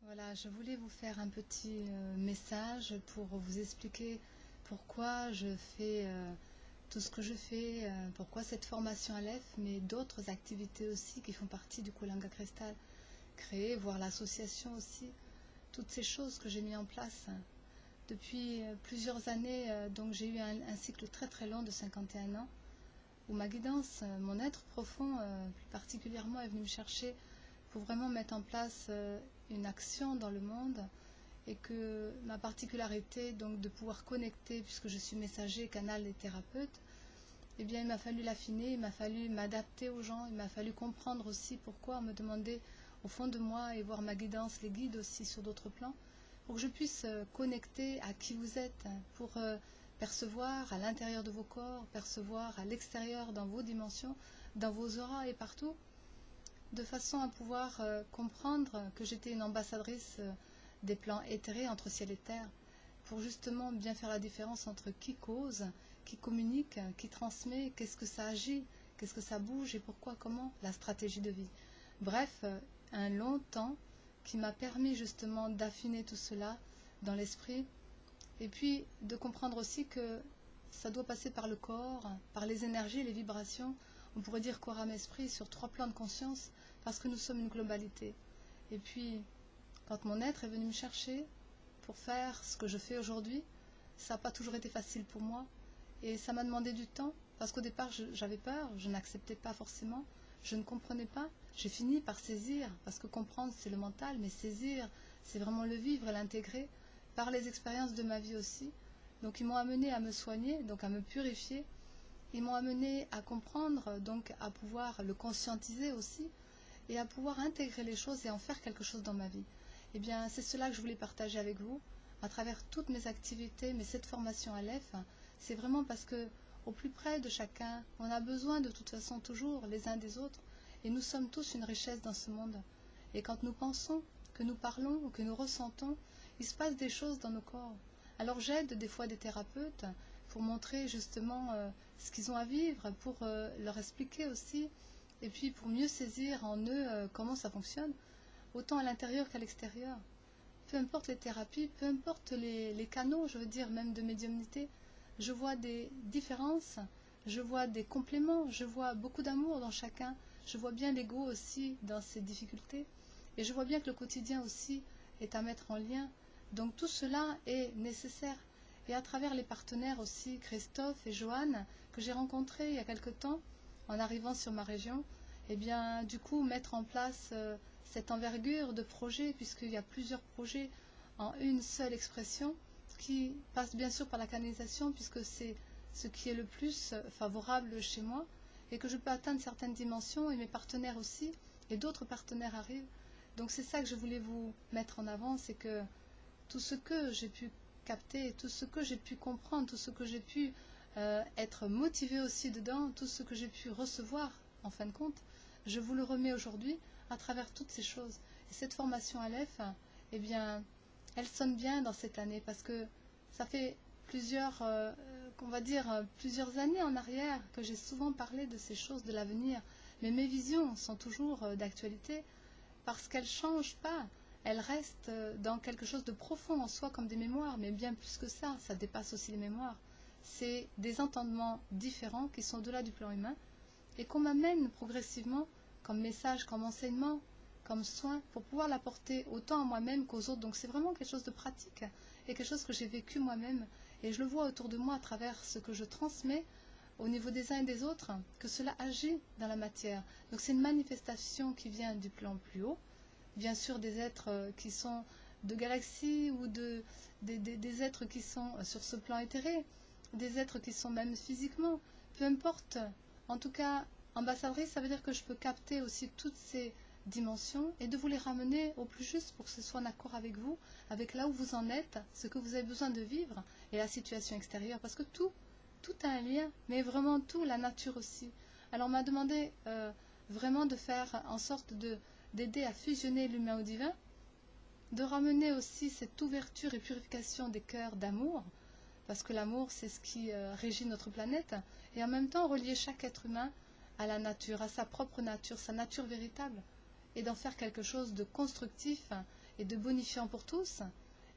Voilà, je voulais vous faire un petit message pour vous expliquer pourquoi je fais tout ce que je fais, pourquoi cette formation Aleph, mais d'autres activités aussi qui font partie du Kulanga Cristal, créer, voir l'association aussi, toutes ces choses que j'ai mis en place depuis plusieurs années. Donc j'ai eu un cycle très très long de 51 ans où ma guidance, mon être profond plus particulièrement est venu me chercher pour vraiment mettre en place une action dans le monde, et que ma particularité donc de pouvoir connecter, puisque je suis messager, canal et thérapeute, eh bien il m'a fallu l'affiner, il m'a fallu m'adapter aux gens, il m'a fallu comprendre aussi pourquoi on me demandait au fond de moi et voir ma guidance, les guides aussi sur d'autres plans, pour que je puisse connecter à qui vous êtes, pour percevoir à l'intérieur de vos corps, percevoir à l'extérieur dans vos dimensions, dans vos auras et partout, de façon à pouvoir comprendre que j'étais une ambassadrice des plans éthérés entre ciel et terre, pour justement bien faire la différence entre qui cause, qui communique, qui transmet, qu'est-ce que ça agit, qu'est-ce que ça bouge et pourquoi, comment, la stratégie de vie. Bref, un long temps qui m'a permis justement d'affiner tout cela dans l'esprit, et puis de comprendre aussi que ça doit passer par le corps, par les énergies, les vibrations. On pourrait dire corps, âme, esprit sur 3 plans de conscience, parce que nous sommes une globalité. Et puis, quand mon être est venu me chercher pour faire ce que je fais aujourd'hui, ça n'a pas toujours été facile pour moi. Et ça m'a demandé du temps, parce qu'au départ, j'avais peur, je n'acceptais pas forcément, je ne comprenais pas. J'ai fini par saisir, parce que comprendre, c'est le mental, mais saisir, c'est vraiment le vivre et l'intégrer, par les expériences de ma vie aussi. Donc, ils m'ont amené à me soigner, donc à me purifier. Ils m'ont amené à comprendre, donc à pouvoir le conscientiser aussi, et à pouvoir intégrer les choses et en faire quelque chose dans ma vie. Eh bien, c'est cela que je voulais partager avec vous, à travers toutes mes activités, mais cette formation Aleph, c'est vraiment parce que, au plus près de chacun, on a besoin de toute façon toujours les uns des autres, et nous sommes tous une richesse dans ce monde. Et quand nous pensons, que nous parlons ou que nous ressentons, il se passe des choses dans nos corps. Alors j'aide des fois des thérapeutes pour montrer justement ce qu'ils ont à vivre, pour leur expliquer aussi, et puis pour mieux saisir en eux comment ça fonctionne, autant à l'intérieur qu'à l'extérieur. Peu importe les thérapies, peu importe les canaux, je veux dire, même de médiumnité, je vois des différences, je vois des compléments, je vois beaucoup d'amour dans chacun, je vois bien l'ego aussi dans ses difficultés, et je vois bien que le quotidien aussi est à mettre en lien. Donc tout cela est nécessaire. Et à travers les partenaires aussi, Christophe et Joanne, que j'ai rencontrés il y a quelque temps, en arrivant sur ma région, et bien du coup mettre en place cette envergure de projet, puisqu'il y a plusieurs projets en une seule expression, qui passe bien sûr par la canalisation, puisque c'est ce qui est le plus favorable chez moi, et que je peux atteindre certaines dimensions, et mes partenaires aussi, et d'autres partenaires arrivent. Donc c'est ça que je voulais vous mettre en avant, c'est que tout ce que j'ai pu capter, tout ce que j'ai pu comprendre, tout ce que j'ai pu être motivé aussi dedans, tout ce que j'ai pu recevoir en fin de compte, je vous le remets aujourd'hui à travers toutes ces choses. Et cette formation Aleph, eh bien, elle sonne bien dans cette année, parce que ça fait plusieurs, on va dire, plusieurs années en arrière que j'ai souvent parlé de ces choses de l'avenir, mais mes visions sont toujours d'actualité, parce qu'elles ne changent pas. Elles restent dans quelque chose de profond en soi, comme des mémoires, mais bien plus que ça, ça dépasse aussi les mémoires. C'est des entendements différents qui sont au-delà du plan humain, et qu'on m'amène progressivement comme message, comme enseignement, comme soin, pour pouvoir l'apporter autant à moi-même qu'aux autres. Donc c'est vraiment quelque chose de pratique, et quelque chose que j'ai vécu moi-même, et je le vois autour de moi à travers ce que je transmets au niveau des uns et des autres, que cela agit dans la matière. Donc c'est une manifestation qui vient du plan plus haut, bien sûr des êtres qui sont de galaxies, ou des êtres qui sont sur ce plan éthéré, des êtres qui sont même physiquement, peu importe. En tout cas, ambassadrice, ça veut dire que je peux capter aussi toutes ces dimensions et de vous les ramener au plus juste pour que ce soit en accord avec vous, avec là où vous en êtes, ce que vous avez besoin de vivre et la situation extérieure, parce que tout a un lien, mais vraiment tout, la nature aussi. Alors on m'a demandé vraiment de faire en sorte d'aider à fusionner l'humain au divin, de ramener aussi cette ouverture et purification des cœurs d'amour, parce que l'amour c'est ce qui régit notre planète, et en même temps relier chaque être humain à la nature, à sa propre nature, sa nature véritable, et d'en faire quelque chose de constructif et de bonifiant pour tous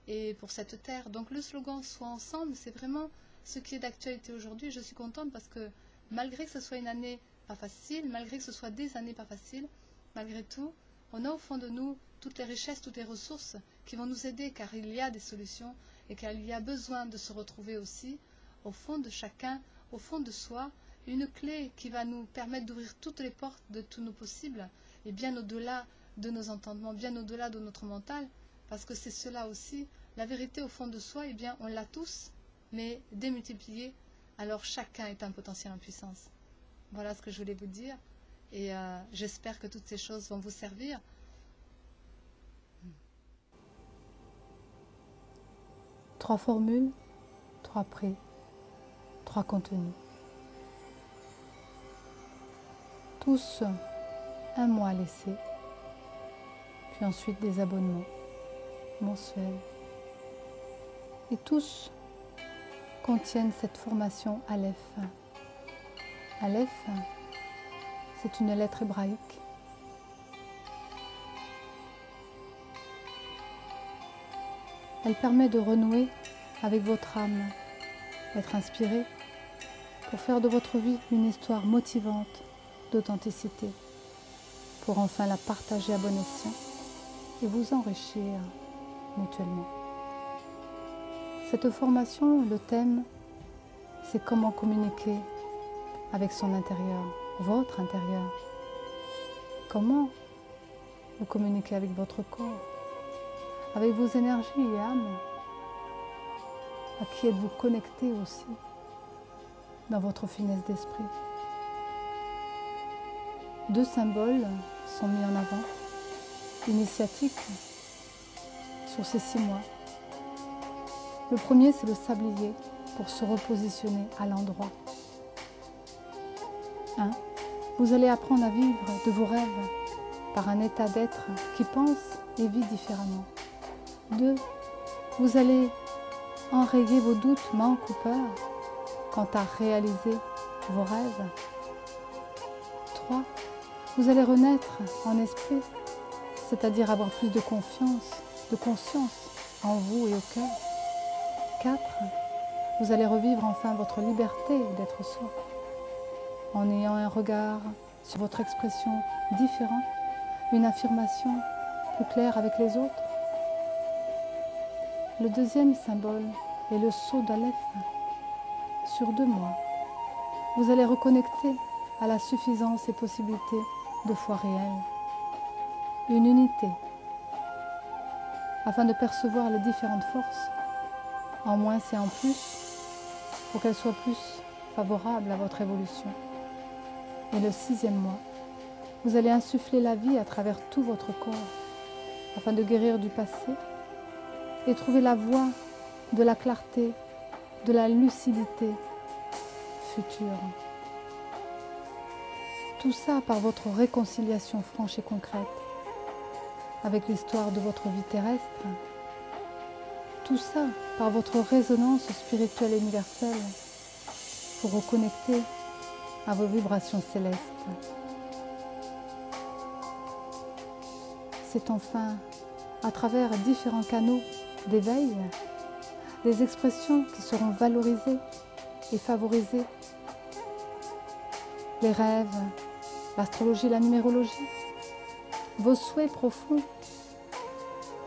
et pour cette terre. Donc le slogan Sois ensemble, c'est vraiment ce qui est d'actualité aujourd'hui. Je suis contente parce que malgré que ce soit une année pas facile, malgré que ce soit des années pas faciles, malgré tout, on a au fond de nous toutes les richesses, toutes les ressources qui vont nous aider, car il y a des solutions et qu'il y a besoin de se retrouver aussi au fond de chacun, au fond de soi, une clé qui va nous permettre d'ouvrir toutes les portes de tous nos possibles et bien au-delà de nos entendements, bien au-delà de notre mental, parce que c'est cela aussi, la vérité au fond de soi, eh bien on l'a tous, mais démultipliée, alors chacun est un potentiel en puissance. Voilà ce que je voulais vous dire, et j'espère que toutes ces choses vont vous servir. Trois formules, trois prix, trois contenus. Tous un mois laissé, puis ensuite des abonnements mensuels. Et tous contiennent cette formation Aleph. Aleph, c'est une lettre hébraïque. Elle permet de renouer avec votre âme, d'être inspiré pour faire de votre vie une histoire motivante d'authenticité, pour enfin la partager à bon escient et vous enrichir mutuellement. Cette formation, le thème, c'est comment communiquer avec son intérieur, votre intérieur. Comment vous communiquez avec votre corps, avec vos énergies et âmes. À qui êtes-vous connecté aussi dans votre finesse d'esprit. Deux symboles sont mis en avant, initiatiques, sur ces 6 mois. Le premier, c'est le sablier, pour se repositionner à l'endroit. 1. Vous allez apprendre à vivre de vos rêves par un état d'être qui pense et vit différemment. 2. Vous allez enrayer vos doutes, manques ou peurs quant à réaliser vos rêves. 3. Vous allez renaître en esprit, c'est-à-dire avoir plus de confiance, de conscience en vous et au cœur. 4. Vous allez revivre enfin votre liberté d'être soi, en ayant un regard sur votre expression différent, une affirmation plus claire avec les autres. Le deuxième symbole est le saut d'Aleph. Sur 2 mois, vous allez reconnecter à la suffisance et possibilité de foi réelle, une unité, afin de percevoir les différentes forces, en moins et en plus, pour qu'elles soient plus favorables à votre évolution. Et le 6e mois, vous allez insuffler la vie à travers tout votre corps, afin de guérir du passé et trouver la voie de la clarté, de la lucidité future. Tout ça par votre réconciliation franche et concrète avec l'histoire de votre vie terrestre. Tout ça par votre résonance spirituelle et universelle pour reconnecter à vos vibrations célestes. C'est enfin à travers différents canaux d'éveil, des expressions qui seront valorisées et favorisées. Les rêves, l'astrologie, la numérologie, vos souhaits profonds,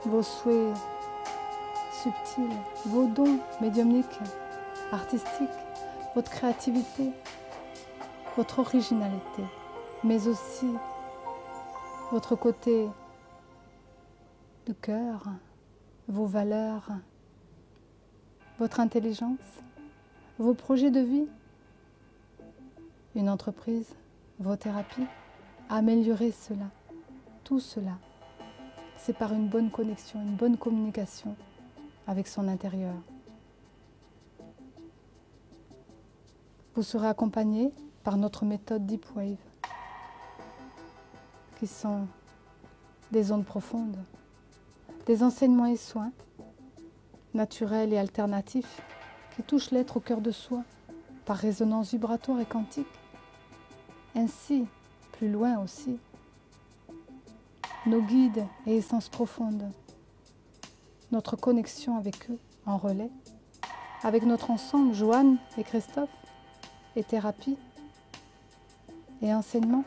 vos souhaits subtils, vos dons médiumniques, artistiques, votre créativité, votre originalité, mais aussi votre côté de cœur, vos valeurs, votre intelligence, vos projets de vie, une entreprise, vos thérapies, améliorer cela, tout cela, c'est par une bonne connexion, une bonne communication avec son intérieur. Vous serez accompagné par notre méthode Deep Wave, qui sont des ondes profondes, des enseignements et soins naturels et alternatifs qui touchent l'être au cœur de soi par résonance vibratoire et quantique. Ainsi, plus loin aussi, nos guides et essences profondes notre connexion avec eux en relais, avec notre ensemble, Joanne et Christophe, et thérapie et enseignement,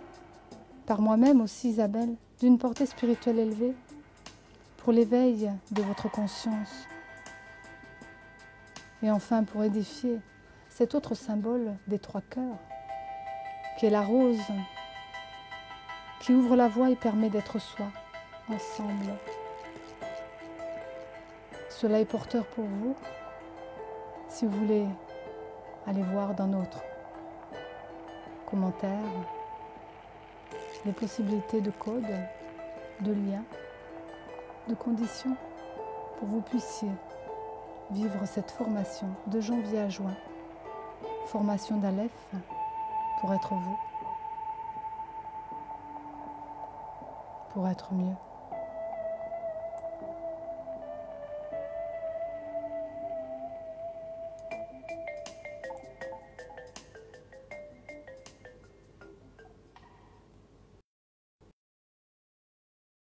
par moi-même aussi Isabelle, d'une portée spirituelle élevée, pour l'éveil de votre conscience. Et enfin pour édifier cet autre symbole des 3 cœurs, qui est la rose, qui ouvre la voie et permet d'être soi, ensemble. Cela est porteur pour vous, si vous voulez aller voir dans notre commentaires les possibilités de code, de liens, de conditions pour que vous puissiez vivre cette formation de janvier à juin, formation d'Aleph pour être vous, pour être mieux.